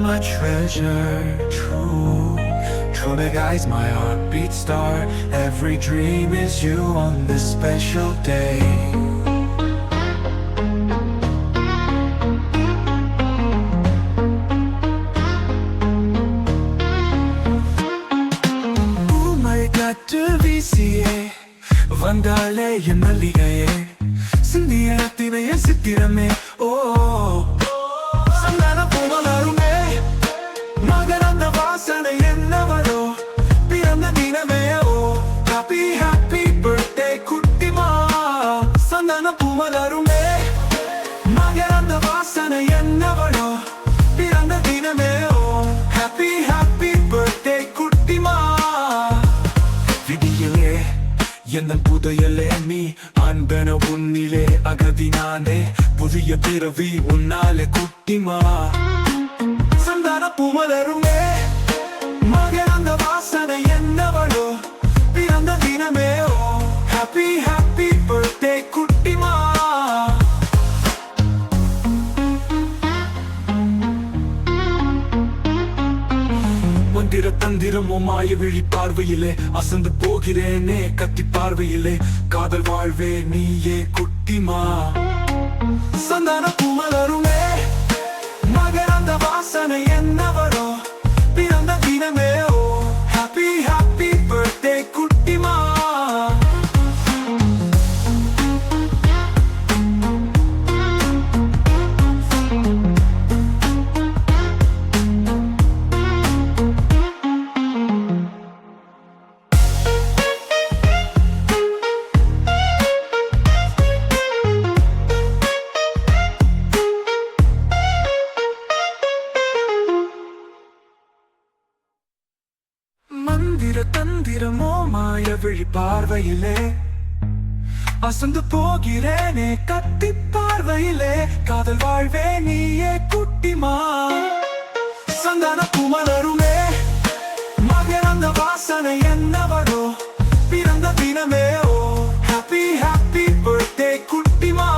my treasure, true to guys, my heartbeat star. Every dream is you on this special day. வந்தாலே என் மல்லிகையே சிந்திய தினைய சித்திரமே ஓ சந்தான பூமலருமே மகரந்த வாசனை என்னவரோ பிறந்த தினமே ஓ ஹாப்பி ஹாப்பி பர்த்டே குட்டிமா சந்தான பூமலருமே மகரந்த வாசனை என்னவரோ பிறந்த தினமே ஓ ஹாப்பி ஹாப்பி பர்த்டே குட்டிமா விடியிலே எந்தன் புதையலே நீ அன்பென உன்னிலே அகதினானே புதிய பிறவி உன்னாலே குட்டிமா சந்தான பூமலருமே மகரந்த வாசனை என்னவளோ பிறந்த தினமே ஓ ஹாப்பி ஹாப்பி பர்த்டே குட்டிமா மந்திர தந்திரமோ மாய விழி பார்வையிலே அசந்து போகிறேனே கத்தி பார்வையிலே காதல் வாழ்வே நீயே குட்டிமா சந்தான பூமலருமே மகரந்த வாசனை என்னவரோ பிறந்த தினமே ஓ ஹாப்பி ஹாப்பி பர்த்டே குட்டிமா மந்திர தந்திரமோ மாய விழி பார்வையிலே அசந்து போகிறேனே கத்தி பார்வையிலே காதல் வாழ்வே நீயே குட்டிமா சந்தான பூமலருமே மகரந்த வாசனை என்னவரோ பிறந்த தினமே ஓ ஹாப்பி ஹாப்பி பர்த்டே குட்டிமா